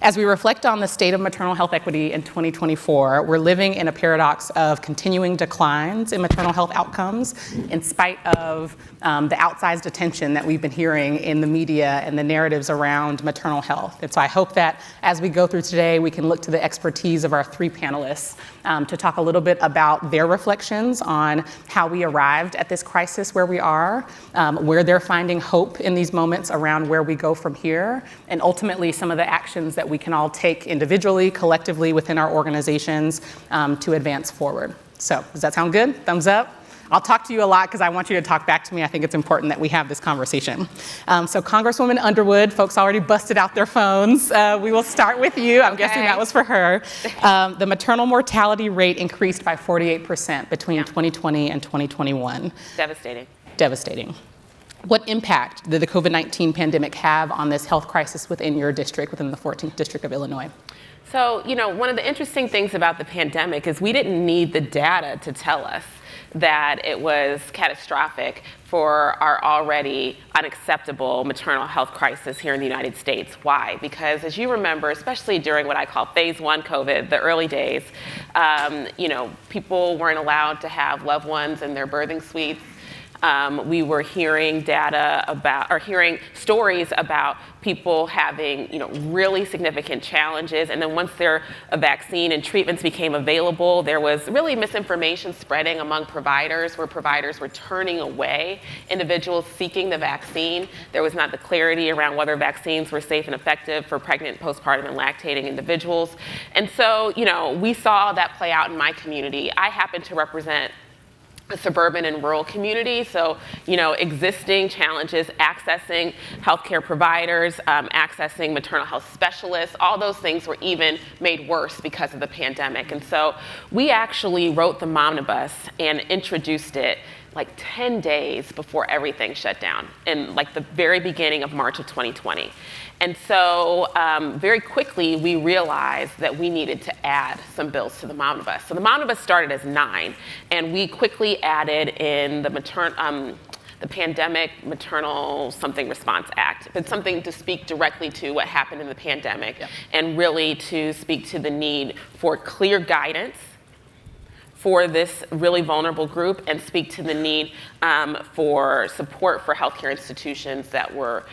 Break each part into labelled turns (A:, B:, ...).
A: As we reflect on the state of maternal health equity in 2024, we're living in a paradox of continuing declines in maternal health outcomes in spite of the outsized attention that we've been hearing in the media and the narratives around maternal health. And so I hope that as we go through today, we can look to the expertise of our three panelists to talk a little bit about their reflections on how we arrived at this crisis where we are, where they're finding hope in these moments around where we go from here, and ultimately some of the actions that we can all take individually, collectively within our organizations to advance forward. So does that sound good? Thumbs up? I'll talk to you a lot because I want you to talk back to me. I think it's important that we have this conversation. So Congresswoman Underwood, folks already busted out their phones. We will start with you. I'm guessing that was for her. The maternal mortality rate increased by 48% between 2020 and 2021.
B: Devastating.
A: Devastating. What impact did the COVID-19 pandemic have on this health crisis within your district, within the 14th District of Illinois?
B: So, one of the interesting things about the pandemic is we didn't need the data to tell us that it was catastrophic for our already unacceptable maternal health crisis here in the United States. Why? Because as you remember, especially during what I call phase one COVID, the early days, people weren't allowed to have loved ones in their birthing suites. We were hearing hearing stories about people having, really significant challenges. And then once a vaccine and treatments became available, there was really misinformation spreading among providers, where providers were turning away individuals seeking the vaccine. There was not the clarity around whether vaccines were safe and effective for pregnant, postpartum, and lactating individuals. And so, we saw that play out in my community. I happen to represent a suburban and rural community, so existing challenges, accessing healthcare providers, accessing maternal health specialists, all those things were even made worse because of the pandemic. And so we actually wrote the Momnibus and introduced it like 10 days before everything shut down in like the very beginning of March of 2020. And so very quickly, we realized that we needed to add some bills to the Momnibus. So the Momnibus started as 9, and we quickly added in the Pandemic Maternal Something Response Act. It's something to speak directly to what happened in the pandemic, and really to speak to the need for clear guidance for this really vulnerable group, and speak to the need for support for healthcare institutions that were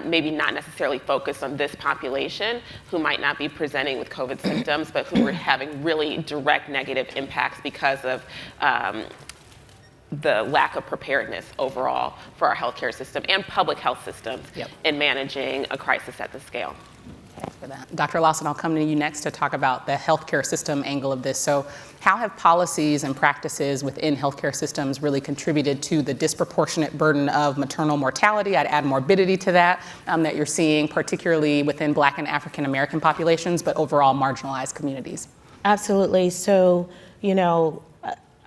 B: maybe not necessarily focused on this population, who might not be presenting with COVID symptoms, but who were having really direct negative impacts because of the lack of preparedness overall for our healthcare system and public health systems in managing a crisis at this scale.
A: Thanks for that. Dr. Lawson, I'll come to you next to talk about the healthcare system angle of this. So how have policies and practices within healthcare systems really contributed to the disproportionate burden of maternal mortality? I'd add morbidity to that, that you're seeing, particularly within Black and African American populations, but overall marginalized communities.
C: Absolutely. So,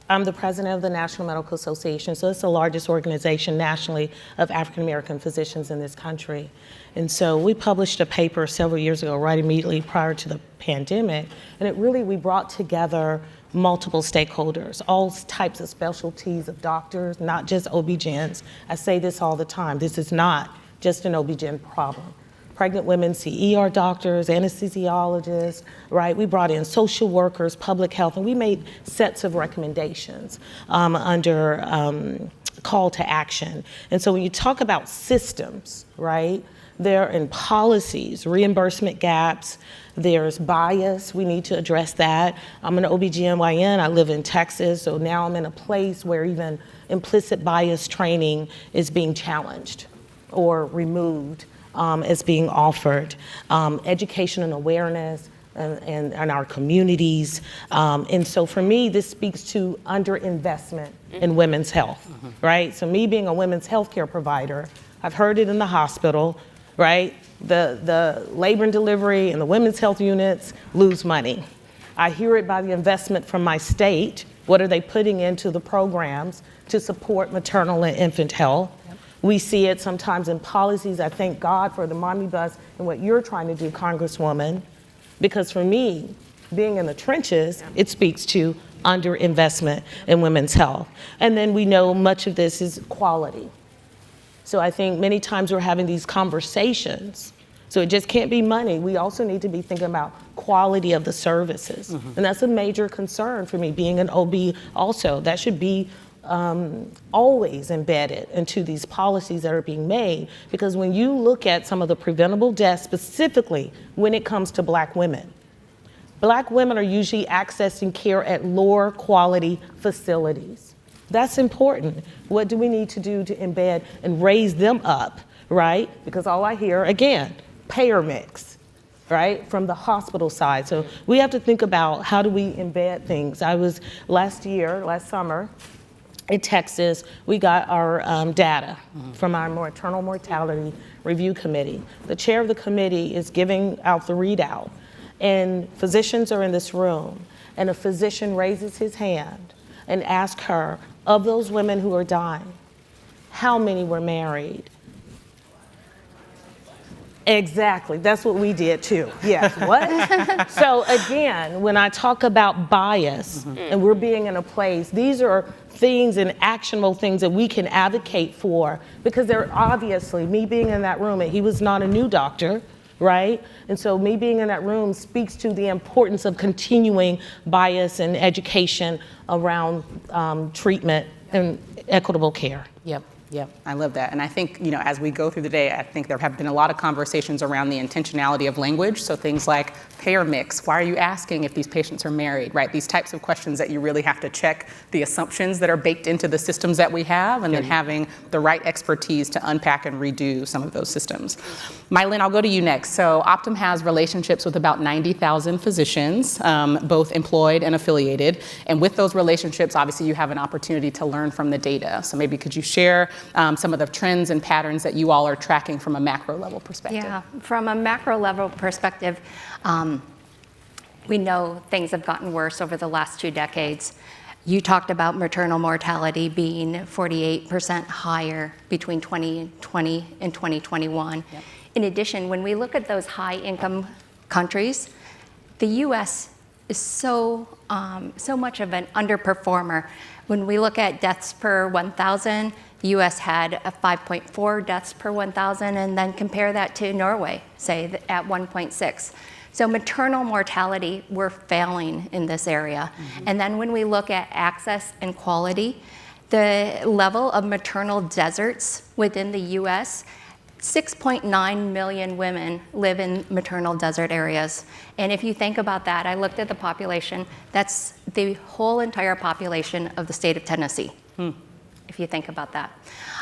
C: I'm the president of the National Medical Association, so it's the largest organization nationally of African American physicians in this country. And so we published a paper several years ago, right immediately prior to the pandemic, and we brought together multiple stakeholders, all types of specialties of doctors, not just OB-GYNs. I say this all the time, this is not just an OB-GYN problem. Pregnant women see ER doctors, anesthesiologists, right? We brought in social workers, public health, and we made sets of recommendations under call to action. And so when you talk about systems, right, they're in policies, reimbursement gaps, there's bias, we need to address that. I'm an OB-GYN, I live in Texas, so now I'm in a place where even implicit bias training is being challenged or removed. Is being offered, education and awareness and our communities. And so for me, this speaks to underinvestment in women's health, right? So me being a women's healthcare provider, I've heard it in the hospital, right? The labor and delivery and the women's health units lose money. I hear it by the investment from my state. What are they putting into the programs to support maternal and infant health? We see it sometimes in policies. I thank God for the Momnibus and what you're trying to do, Congresswoman, because for me, being in the trenches, it speaks to underinvestment in women's health. And then we know much of this is quality. So I think many times we're having these conversations, So it just can't be money. We also need to be thinking about quality of the services. And that's a major concern for me, being an OB also. That should be always embedded into these policies that are being made, because when you look at some of the preventable deaths, specifically when it comes to Black women are usually accessing care at lower quality facilities. That's important. What do we need to do to embed and raise them up, right? Because all I hear, again, payer mix, right, from the hospital side. So we have to think about, how do we embed things? I was last summer, in Texas, we got our data from our maternal mortality review committee. The chair of the committee is giving out the readout, and physicians are in this room, and a physician raises his hand and asks her, of those women who are dying, how many were married? Exactly, that's what we did too. Yes, what? So again, when I talk about bias and we're being in a place, these are things and actionable things that we can advocate for, because they're obviously, me being in that room, and he was not a new doctor, right? And so me being in that room speaks to the importance of continuing bias and education around treatment and equitable care.
A: Yep, I love that. And I think, as we go through the day, I think there have been a lot of conversations around the intentionality of language. So things like payer mix, why are you asking if these patients are married, right? These types of questions that you really have to check the assumptions that are baked into the systems that we have, and then having the right expertise to unpack and redo some of those systems. Mylynn, I'll go to you next. So Optum has relationships with about 90,000 physicians, both employed and affiliated. And with those relationships, obviously you have an opportunity to learn from the data. So maybe could you share some of the trends and patterns that you all are tracking from a macro level perspective?
D: Yeah, from a macro level perspective, we know things have gotten worse over the last 2 decades. You talked about maternal mortality being 48% higher between 2020 and 2021. Yep. In addition, when we look at those high income countries, the US is so much of an underperformer. When we look at deaths per 1,000, the US had a 5.4 deaths per 1,000, and then compare that to Norway, say at 1.6. So maternal mortality, we're failing in this area. And then when we look at access and quality, the level of maternal deserts within the US, 6.9 million women live in maternal desert areas. And if you think about that, I looked at the population, that's the whole entire population of the state of Tennessee, if you think about that.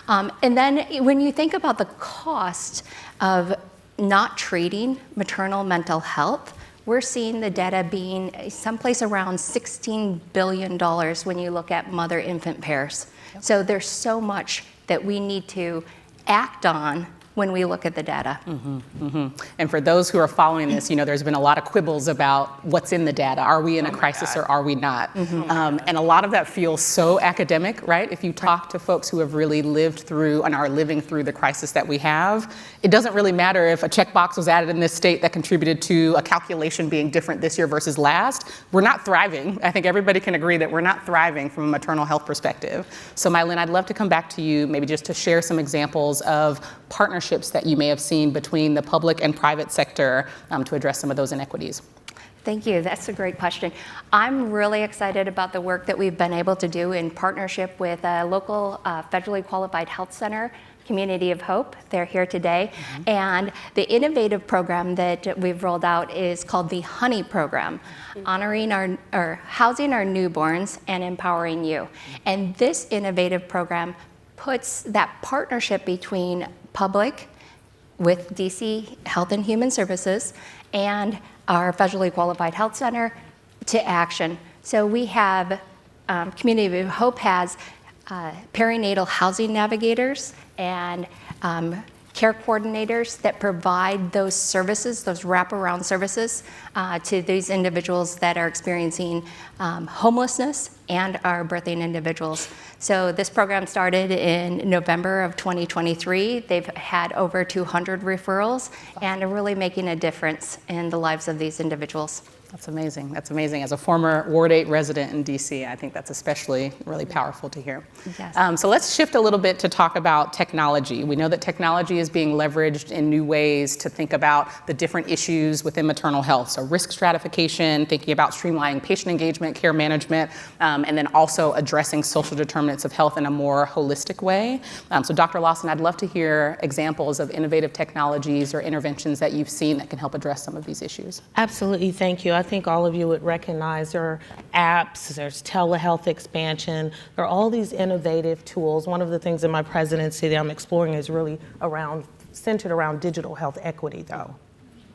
D: And then when you think about the cost of not treating maternal mental health, we're seeing the data being someplace around $16 billion when you look at mother-infant pairs. Yep. So there's so much that we need to act on when we look at the data.
A: And for those who are following this, there's been a lot of quibbles about what's in the data. Are we in a crisis or are we not? And a lot of that feels so academic, right? If you talk to folks who have really lived through and are living through the crisis that we have, it doesn't really matter if a checkbox was added in this state that contributed to a calculation being different this year versus last. We're not thriving. I think everybody can agree that we're not thriving from a maternal health perspective. So Mylynn, I'd love to come back to you, maybe just to share some examples of partnerships that you may have seen between the public and private sector to address some of those inequities.
D: Thank you, that's a great question. I'm really excited about the work that we've been able to do in partnership with a local federally qualified health center, Community of Hope. They're here today. And the innovative program that we've rolled out is called the Honey Program, honoring or housing our newborns and empowering you. And this innovative program puts that partnership between public with DC Health and Human Services and our federally qualified health center to action. So we have, Community of Hope has perinatal housing navigators and care coordinators that provide those services, those wraparound services to these individuals that are experiencing homelessness and are birthing individuals. So this program started in November of 2023. They've had over 200 referrals and are really making a difference in the lives of these individuals.
A: That's amazing. That's amazing. As a former Ward 8 resident in DC, I think that's especially really powerful to hear.
D: Yes.
A: So let's shift a little bit to talk about technology. We know that technology is being leveraged in new ways to think about the different issues within maternal health. So risk stratification, thinking about streamlining patient engagement, care management, and then also addressing social determinants of health in a more holistic way. So Dr. Lawson, I'd love to hear examples of innovative technologies or interventions that you've seen that can help address some of these issues.
C: Absolutely, thank you. I think all of you would recognize there are apps, there's telehealth expansion, there are all these innovative tools. One of the things in my presidency that I'm exploring is really centered around digital health equity though,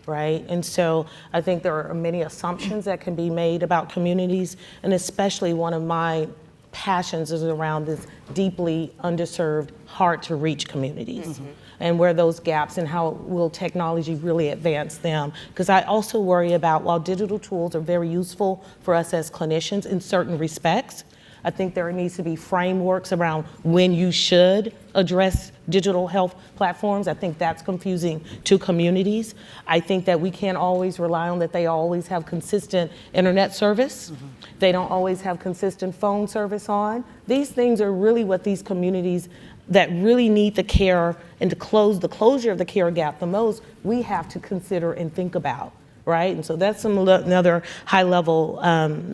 C: right? And so I think there are many assumptions that can be made about communities, and especially one of my passions is around this deeply underserved, hard to reach communities. And where those gaps and how will technology really advance them. Because I also worry about, while digital tools are very useful for us as clinicians in certain respects, I think there needs to be frameworks around when you should address digital health platforms. I think that's confusing to communities. I think that we can't always rely on that they always have consistent internet service. They don't always have consistent phone service on. These things are really what these communities that really need the care and to close the closure of the care gap the most, we have to consider and think about, right? And so that's another high level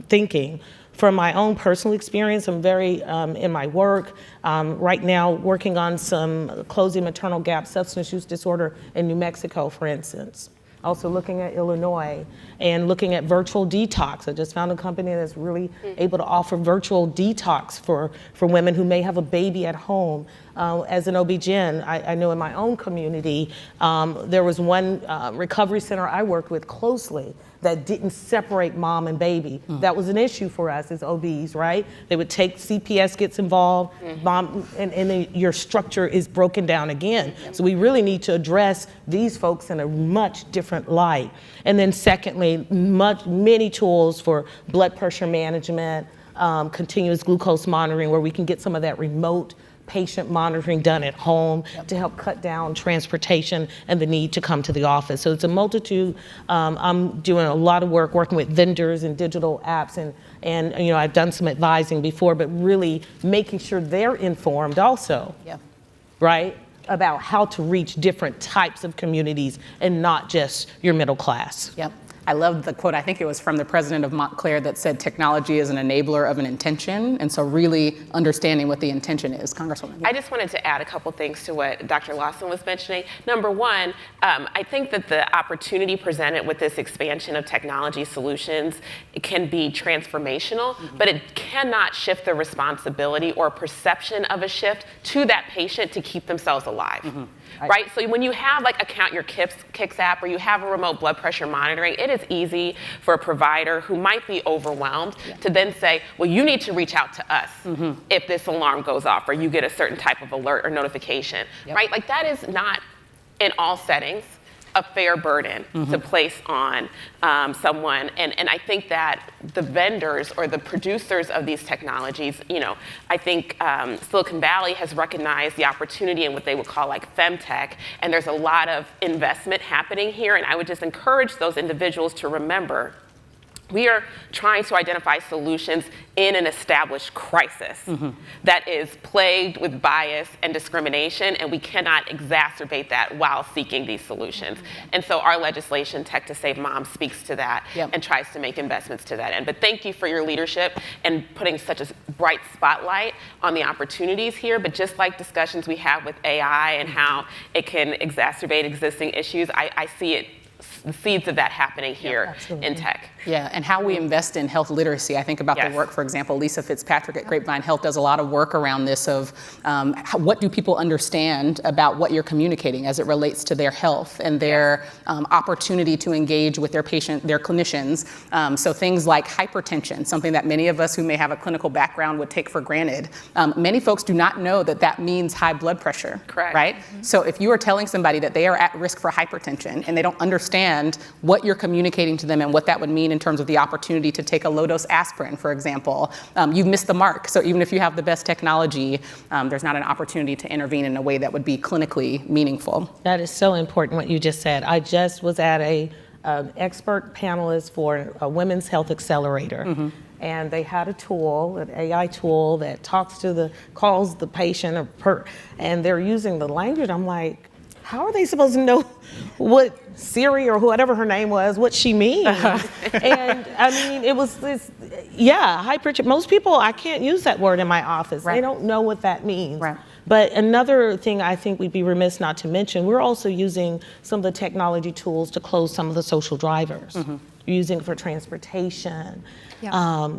C: thinking. From my own personal experience, I'm very, in my work, right now working on some closing maternal gap substance use disorder in New Mexico, for instance. Also looking at Illinois and looking at virtual detox. I just found a company that's really able to offer virtual detox for women who may have a baby at home. As an OB-GYN, I know in my own community, there was one recovery center I worked with closely that didn't separate mom and baby. That was an issue for us as OBs, right? They would take, CPS gets involved, mom, and then your structure is broken down again. So we really need to address these folks in a much different light. And then secondly, many tools for blood pressure management, continuous glucose monitoring, where we can get some of that remote patient monitoring done at home to help cut down transportation and the need to come to the office. So it's a multitude. I'm doing a lot of work working with vendors and digital apps, and you know, I've done some advising before, but really making sure they're informed also, right, about how to reach different types of communities and not just your middle class.
A: Yep. I love the quote, I think it was from the president of Montclair, that said technology is an enabler of an intention. And so really understanding what the intention is. Congresswoman.
B: I just wanted to add a couple things to what Dr. Lawson was mentioning. Number one, I think that the opportunity presented with this expansion of technology solutions, it can be transformational, but it cannot shift the responsibility or perception of a shift to that patient to keep themselves alive. Right? So when you have like a Count Your Kicks app, or you have a remote blood pressure monitoring, it is easy for a provider who might be overwhelmed to then say, well, you need to reach out to us if this alarm goes off or you get a certain type of alert or notification, right? Like that is not, in all settings, a fair burden to place on someone. And I think that the vendors or the producers of these technologies, you know, I think Silicon Valley has recognized the opportunity in what they would call like femtech, and there's a lot of investment happening here. And I would just encourage those individuals to remember, we are trying to identify solutions in an established crisis that is plagued with bias and discrimination, and we cannot exacerbate that while seeking these solutions. And so our legislation, Tech to Save Moms, speaks to that and tries to make investments to that end. But thank you for your leadership and putting such a bright spotlight on the opportunities here. But just like discussions we have with AI and how it can exacerbate existing issues, I see it, the seeds of that happening here in tech.
A: Yeah, and how we invest in health literacy. I think about the work, for example, Lisa Fitzpatrick at Grapevine Health does a lot of work around this of what do people understand about what you're communicating as it relates to their health and their opportunity to engage with their patient, their clinicians. So things like hypertension, something that many of us who may have a clinical background would take for granted. Many folks do not know that that means high blood pressure, right? So if you are telling somebody that they are at risk for hypertension and they don't understand what you're communicating to them and what that would mean in terms of the opportunity to take a low-dose aspirin, for example, you've missed the mark. So even if you have the best technology, there's not an opportunity to intervene in a way that would be clinically meaningful.
C: That is so important what you just said. I just was at a an expert panelist for a Women's Health Accelerator. And they had a tool, an AI tool that calls the patient, and they're using the language. I'm like, how are they supposed to know what Siri or whatever her name was, what she means? And I mean, it was this, most people, I can't use that word in my office.
A: Right.
C: They don't know what that means.
A: Right.
C: But another thing I think we'd be remiss not to mention, we're also using some of the technology tools to close some of the social drivers. You're using it for transportation,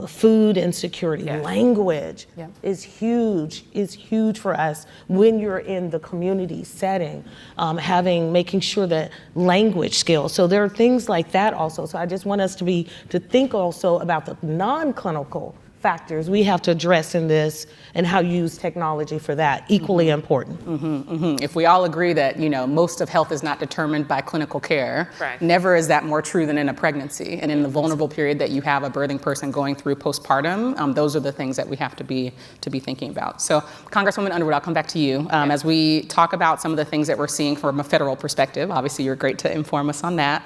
C: food insecurity, language is huge for us when you're in the community setting, making sure that language skills. So there are things like that also. So I just want us to think also about the non-clinical factors we have to address in this and how you use technology for that, equally important.
A: If we all agree that, most of health is not determined by clinical care,
B: Correct.
A: never is that more true than in a pregnancy. And in the vulnerable period that you have a birthing person going through postpartum, those are the things that we have to be thinking about. So, Congresswoman Underwood, I'll come back to you. As we talk about some of the things that we're seeing from a federal perspective, obviously you're great to inform us on that.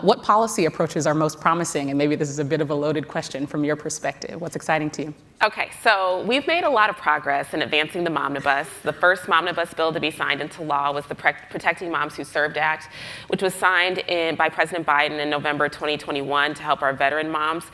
A: What policy approaches are most promising? And maybe this is a bit of a loaded question from your perspective. What's exciting to you?
B: Okay, so we've made a lot of progress in advancing the Momnibus. The first Momnibus bill to be signed into law was the Protecting Moms Who Served Act, which was signed by President Biden in November 2021 to help our veteran moms.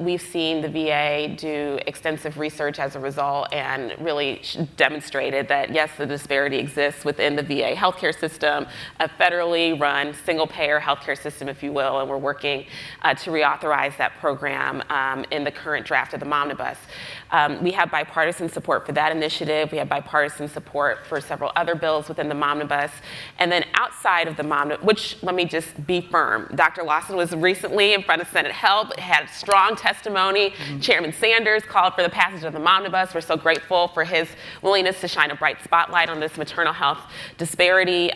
B: We've seen the VA do extensive research as a result and really demonstrated that, yes, the disparity exists within the VA healthcare system, a federally run single-payer healthcare system, if you will, and we're working to reauthorize that program in the current draft of the Momnibus. We have bipartisan support for that initiative. We have bipartisan support for several other bills within the Momnibus. And then outside of the Momnibus, which, let me just be firm, Dr. Lawson was recently in front of Senate Health, had strong testimony. Chairman Sanders called for the passage of the Momnibus. We're so grateful for his willingness to shine a bright spotlight on this maternal health disparity.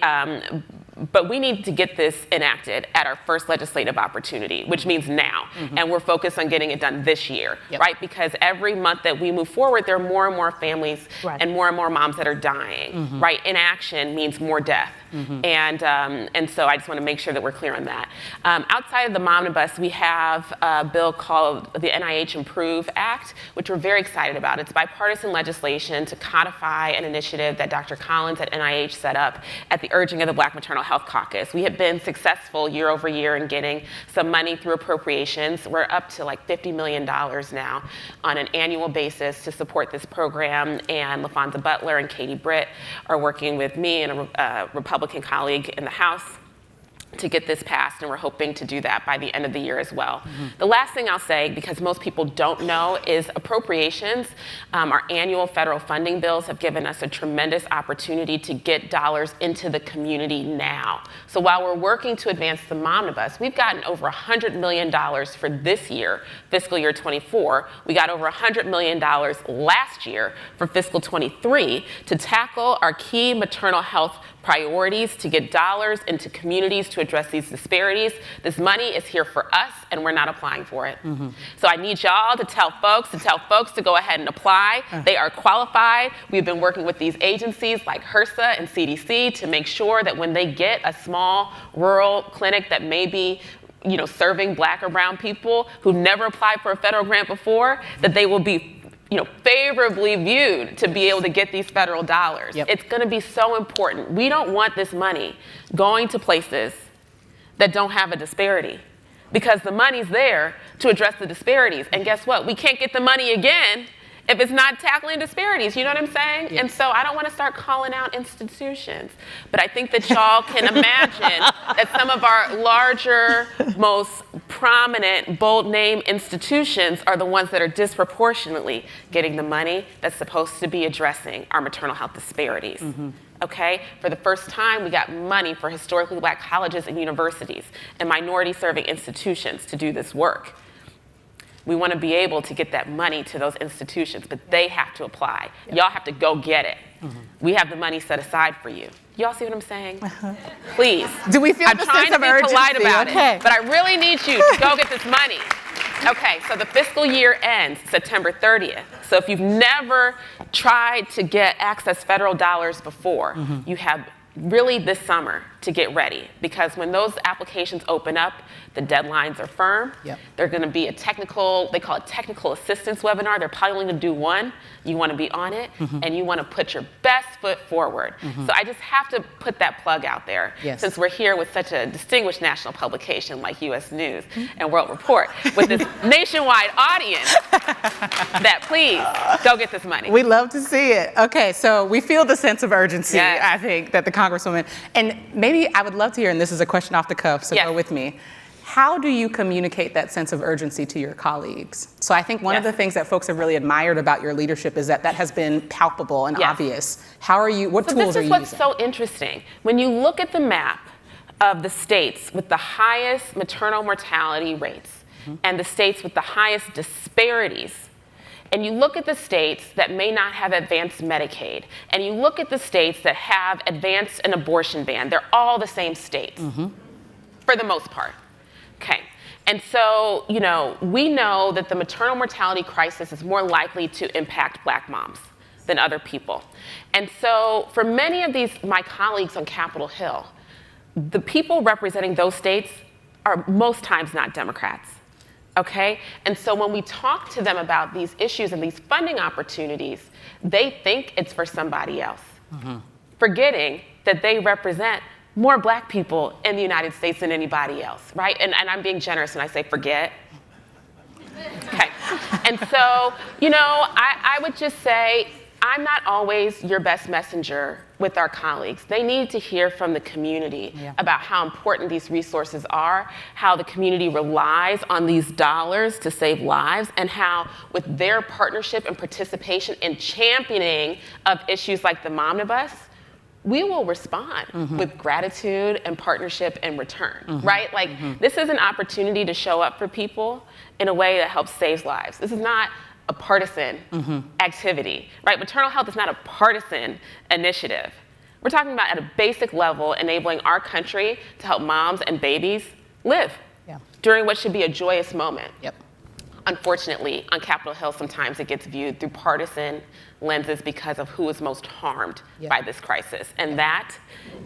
B: But we need to get this enacted at our first legislative opportunity, which means now. And we're focused on getting it done this year, right? Because every month that we move forward, there are more and more families and more moms that are dying, right? Inaction means more death. And so I just want to make sure that we're clear on that. Outside of the Momnibus, we have a bill called the NIH Improve Act, which we're very excited about. It's bipartisan legislation to codify an initiative that Dr. Collins at NIH set up at the urging of the Black Maternal Health Caucus. We have been successful year over year in getting some money through appropriations. We're up to like $50 million now on an annual basis to support this program. And LaFonza Butler and Katie Britt are working with me and a Republican colleague in the House to get this passed, and we're hoping to do that by the end of the year as well. The last thing I'll say, because most people don't know, is appropriations. Our annual federal funding bills have given us a tremendous opportunity to get dollars into the community now. So while we're working to advance the Momnibus, we've gotten over $100 million for this year, fiscal year 24. We got over $100 million last year for fiscal 23 to tackle our key maternal health priorities, to get dollars into communities to address these disparities. This money is here for us, and we're not applying for it. So I need y'all to tell folks to go ahead and apply. They are qualified. We've been working with these agencies like HRSA and CDC to make sure that when they get a small rural clinic that may be serving Black or brown people who've never applied for a federal grant before, that they will be favorably viewed to be able to get these federal dollars. It's going to be so important. We don't want this money going to places that don't have a disparity, because the money's there to address the disparities. And guess what? We can't get the money again if it's not tackling disparities. You know what I'm saying? And so I don't want to start calling out institutions, but I think that y'all can imagine that some of our larger, most prominent, bold name institutions are the ones that are disproportionately getting the money that's supposed to be addressing our maternal health disparities. Okay? For the first time, we got money for historically Black colleges and universities and minority-serving institutions to do this work. We want to be able to get that money to those institutions, but they have to apply. Y'all have to go get it. We have the money set aside for you. Y'all see what I'm saying? Please.
A: Do we feel
B: I'm
A: the
B: trying
A: sense
B: to
A: of
B: be polite
A: urgency?
B: about
A: Okay.
B: it, but I really need you to go get this money. Okay, so the fiscal year ends September 30th. So if you've never tried to access federal dollars before, you have really this summer to get ready, because when those applications open up, the deadlines are firm.
A: Yep.
B: They're going to be a technical, they call it technical assistance webinar. They're probably only going to do one. You want to be on it, and you want to put your best foot forward. So I just have to put that plug out there,
A: Yes.
B: since we're here with such a distinguished national publication like U.S. News and World Report, with this nationwide audience, that please go get this money.
A: We love to see it. Okay, so we feel the sense of urgency,
B: Yes.
A: I think, that the Congresswoman, and maybe I would love to hear, and this is a question off the cuff, so
B: Yes.
A: go with me. How do you communicate that sense of urgency to your colleagues? So I think one of
B: Yes.
A: the things that folks have really admired about your leadership is that has been palpable and
B: Yes.
A: obvious. How are you, what
B: So
A: tools
B: this
A: are
B: is
A: you
B: what's
A: using?
B: so interesting. When you look at the map of the states with the highest maternal mortality rates and the states with the highest disparities, and you look at the states that may not have advanced Medicaid, and you look at the states that have advanced an abortion ban, they're all the same states for the most part. Okay. And so, we know that the maternal mortality crisis is more likely to impact Black moms than other people. And so for many of my colleagues on Capitol Hill, the people representing those states are most times not Democrats. Okay? And so when we talk to them about these issues and these funding opportunities, they think it's for somebody else, forgetting that they represent more Black people in the United States than anybody else, right? And I'm being generous when I say forget. Okay. And so, I would just say, I'm not always your best messenger with our colleagues. They need to hear from the community about how important these resources are, how the community relies on these dollars to save lives, and how with their partnership and participation in championing of issues like the Momnibus, we will respond with gratitude and partnership in return, right? Like, this is an opportunity to show up for people in a way that helps save lives. This is not a partisan activity, right? Maternal health is not a partisan initiative. We're talking about, at a basic level, enabling our country to help moms and babies live during what should be a joyous moment.
A: Yep.
B: Unfortunately, on Capitol Hill, sometimes it gets viewed through partisan lenses because of who is most harmed by this crisis. And that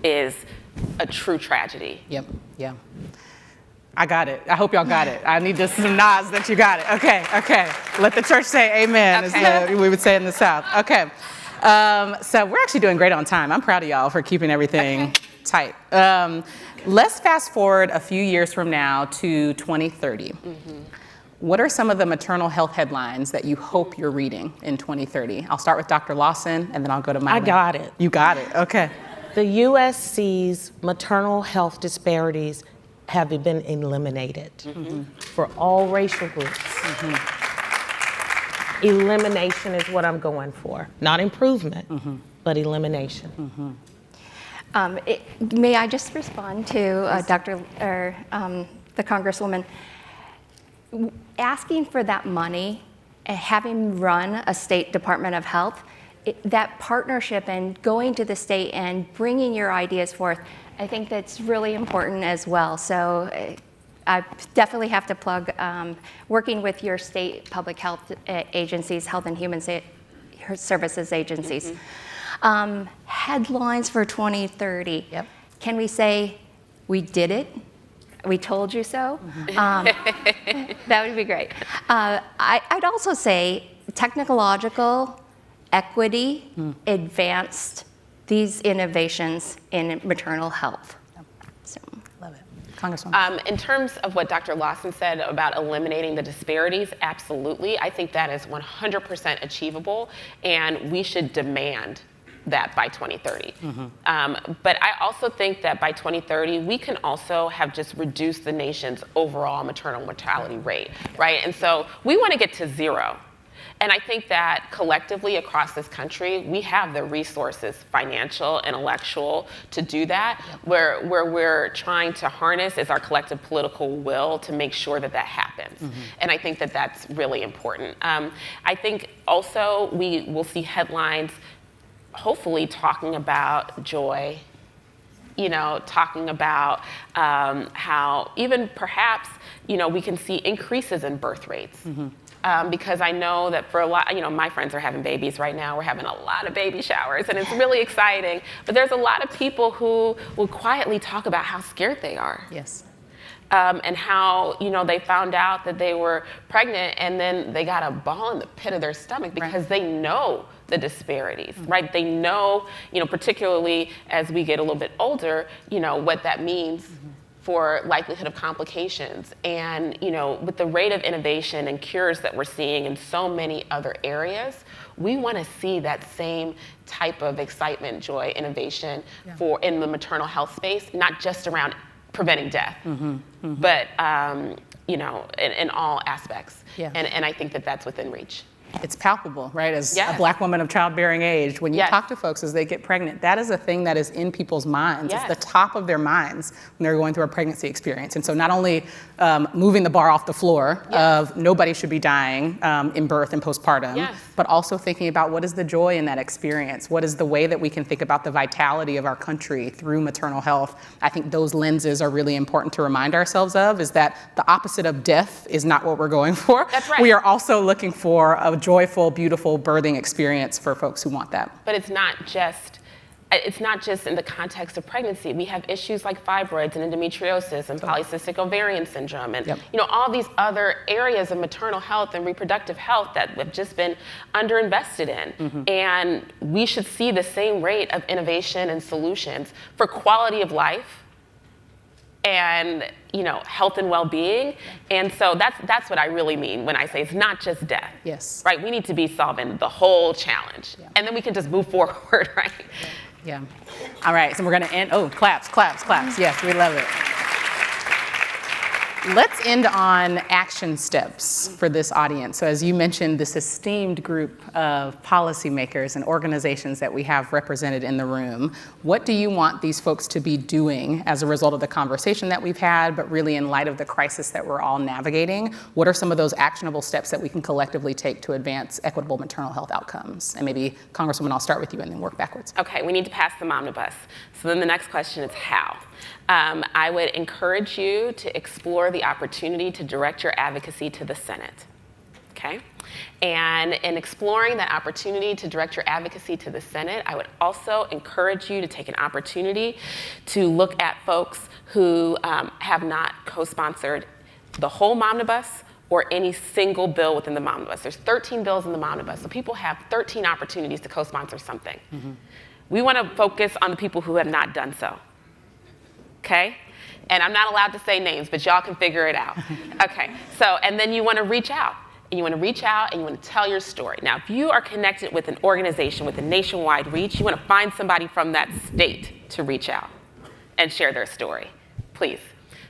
B: is a true tragedy.
A: Yep, yeah. I got it. I hope y'all got it. I need just some nods that you got it. Okay. Let the church say amen, as we would say in the South. Okay. So we're actually doing great on time. I'm proud of y'all for keeping everything tight. Let's fast forward a few years from now to 2030. What are some of the maternal health headlines that you hope you're reading in 2030? I'll start with Dr. Lawson, and then I'll go to Mylan.
C: I got it.
A: You got it, okay.
C: The U.S. sees maternal health disparities have been eliminated for all racial groups. Elimination is what I'm going for. Not improvement, but elimination.
D: May I just respond to the Congresswoman? Asking for that money, having run a state Department of Health, that partnership and going to the state and bringing your ideas forth, I think that's really important as well. So I definitely have to plug working with your state public health agencies, health and human services agencies. Headlines for 2030.
A: Yep.
D: Can we say, we did it? We told you so? That would be great. I'd also say technological equity advanced these innovations in maternal health. So.
A: Love it. Congresswoman.
B: In terms of what Dr. Lawson said about eliminating the disparities, absolutely. I think that is 100% achievable, and we should demand that by 2030. But I also think that by 2030, we can also have just reduced the nation's overall maternal mortality rate, right? And so we want to get to zero. And I think that collectively across this country, we have the resources, financial, intellectual, to do that. Where we're trying to harness is our collective political will to make sure that that happens. And I think that that's really important. I think also we will see headlines hopefully talking about joy, talking about how even perhaps, we can see increases in birth rates. because I know that for a lot, my friends are having babies right now. We're having a lot of baby showers, and it's really exciting. But there's a lot of people who will quietly talk about how scared they are.
A: Yes.
B: And how, they found out that they were pregnant, and then they got a ball in the pit of their stomach because they know the disparities, right? They know, particularly as we get a little bit older, what that means for likelihood of complications. And, with the rate of innovation and cures that we're seeing in so many other areas, we want to see that same type of excitement, joy, innovation in the maternal health space, not just around preventing death, but, in all aspects.
A: Yeah.
B: And I think that that's within reach.
A: It's palpable, right? As
B: Yes.
A: a Black woman of childbearing age, when you
B: Yes.
A: talk to folks as they get pregnant, that is a thing that is in people's minds.
B: Yes.
A: It's the top of their minds when they're going through a pregnancy experience. And so not only moving the bar off the floor of nobody should be dying in birth and postpartum, but also thinking about what is the joy in that experience? What is the way that we can think about the vitality of our country through maternal health? I think those lenses are really important to remind ourselves of, is that the opposite of death is not what we're going for.
B: That's right.
A: We are also looking for a joyful, beautiful birthing experience for folks who want that.
B: But it's not just in the context of pregnancy. We have issues like fibroids and endometriosis and polycystic ovarian syndrome and all these other areas of maternal health and reproductive health that have just been underinvested in. And we should see the same rate of innovation and solutions for quality of life and health and well-being. And so that's what I really mean when I say it's not just death.
A: Yes.
B: Right? We need to be solving the whole challenge. And then we can just move forward, right?
A: Yeah. All right, so we're gonna end, claps. Yes, we love it. Let's end on action steps for this audience. So as you mentioned, this esteemed group of policymakers and organizations that we have represented in the room, what do you want these folks to be doing as a result of the conversation that we've had, but really in light of the crisis that we're all navigating? What are some of those actionable steps that we can collectively take to advance equitable maternal health outcomes? And maybe, Congresswoman, I'll start with you and then work backwards.
B: Okay, we need to pass the omnibus. So then the next question is how? I would encourage you to explore the opportunity to direct your advocacy to the Senate, okay? And in exploring that opportunity to direct your advocacy to the Senate, I would also encourage you to take an opportunity to look at folks who have not co-sponsored the whole omnibus or any single bill within the omnibus. There's 13 bills in the omnibus, so people have 13 opportunities to co-sponsor something. We want to focus on the people who have not done so. Okay? And I'm not allowed to say names, but y'all can figure it out. Okay, so, and then you want to reach out. And you want to reach out and you want to tell your story. Now, if you are connected with an organization with a nationwide reach, you want to find somebody from that state to reach out and share their story, please.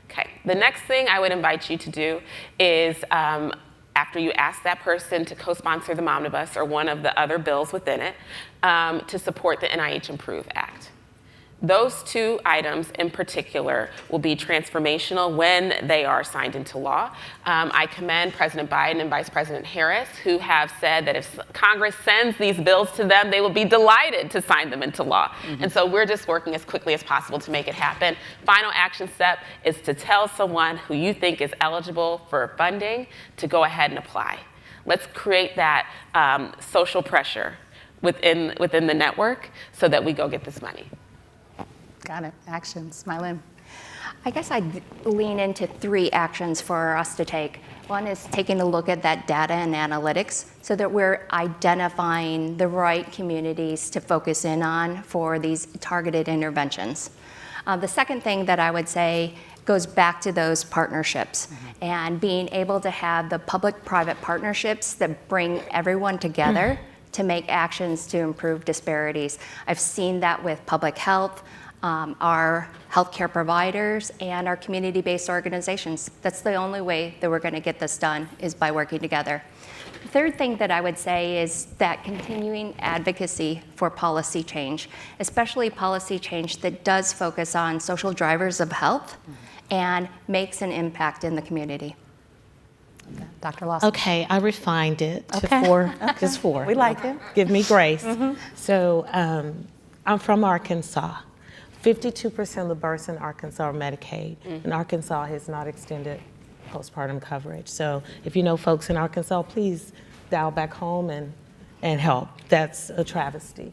B: Okay, the next thing I would invite you to do is, after you ask that person to co-sponsor the omnibus or one of the other bills within it, to support the NIH Improve Act. Those two items in particular will be transformational when they are signed into law. I commend President Biden and Vice President Harris, who have said that if Congress sends these bills to them, they will be delighted to sign them into law. And so we're just working as quickly as possible to make it happen. Final action step is to tell someone who you think is eligible for funding to go ahead and apply. Let's create that social pressure within the network so that we go get this money.
A: Got it. Actions. Mylene.
D: I guess I'd lean into 3 actions for us to take. One is taking a look at that data and analytics so that we're identifying the right communities to focus in on for these targeted interventions. The second thing that I would say goes back to those partnerships and being able to have the public-private partnerships that bring everyone together to make actions to improve disparities. I've seen that with public health, our healthcare providers, and our community-based organizations. That's the only way that we're going to get this done, is by working together. The third thing that I would say is that continuing advocacy for policy change, especially policy change that does focus on social drivers of health and makes an impact in the community.
A: Dr. Lawson.
C: Okay, I refined it to 4, just 4.
A: We like it.
C: Give me grace. So I'm from Arkansas. 52% of the births in Arkansas are Medicaid, and Arkansas has not extended postpartum coverage. So if you know folks in Arkansas, please dial back home and help. That's a travesty.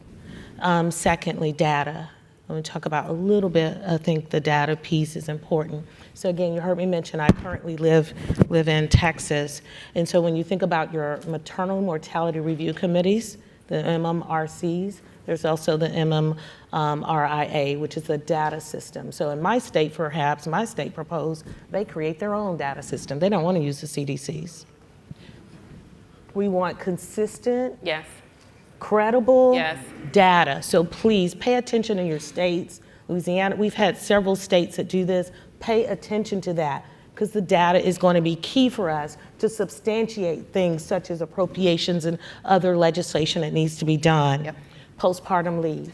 C: Secondly, data. I'm going to talk about a little bit. I think the data piece is important. So again, you heard me mention I currently live in Texas. And so when you think about your maternal mortality review committees, the MMRCs, there's also the MMRIA, which is a data system. So in my state, perhaps, my state proposed, they create their own data system. They don't want to use the CDC's. We want consistent,
B: Yes.
C: credible
B: Yes.
C: data. So please pay attention in your states. Louisiana, we've had several states that do this. Pay attention to that, because the data is going to be key for us to substantiate things such as appropriations and other legislation that needs to be done.
A: Yep.
C: Postpartum leave.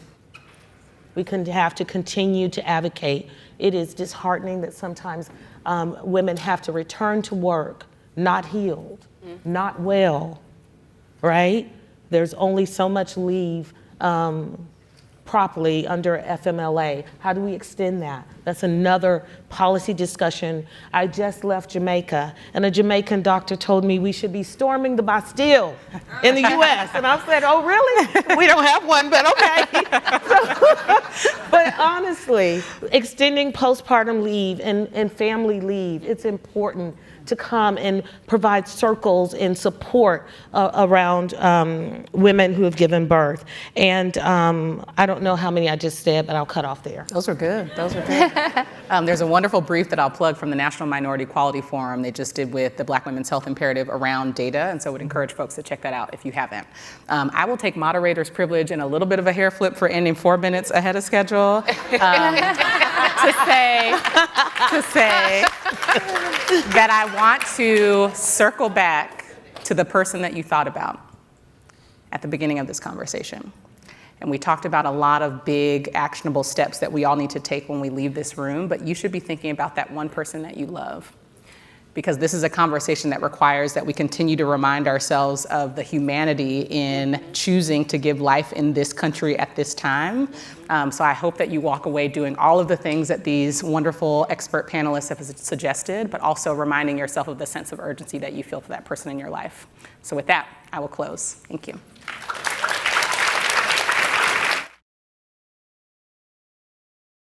C: We have to continue to advocate. It is disheartening that sometimes women have to return to work not healed, not well, right? There's only so much leave properly under FMLA. How do we extend that? That's another policy discussion. I just left Jamaica, and a Jamaican doctor told me we should be storming the Bastille in the US. And I said, oh, really? We don't have one, but okay. But honestly, extending postpartum leave and family leave, it's important to come and provide circles and support around women who have given birth. And I don't know how many I just said, but I'll cut off there.
A: Those are good. Those are good. There's a wonderful brief that I'll plug from the National Minority Quality Forum they just did with the Black Women's Health Imperative around data, and so I would encourage folks to check that out if you haven't. I will take moderator's privilege and a little bit of a hair flip for ending 4 minutes ahead of schedule to say that I want to circle back to the person that you thought about at the beginning of this conversation. And we talked about a lot of big, actionable steps that we all need to take when we leave this room, but you should be thinking about that one person that you love. Because this is a conversation that requires that we continue to remind ourselves of the humanity in choosing to give life in this country at this time. So I hope that you walk away doing all of the things that these wonderful expert panelists have suggested, but also reminding yourself of the sense of urgency that you feel for that person in your life. So with that, I will close. Thank you.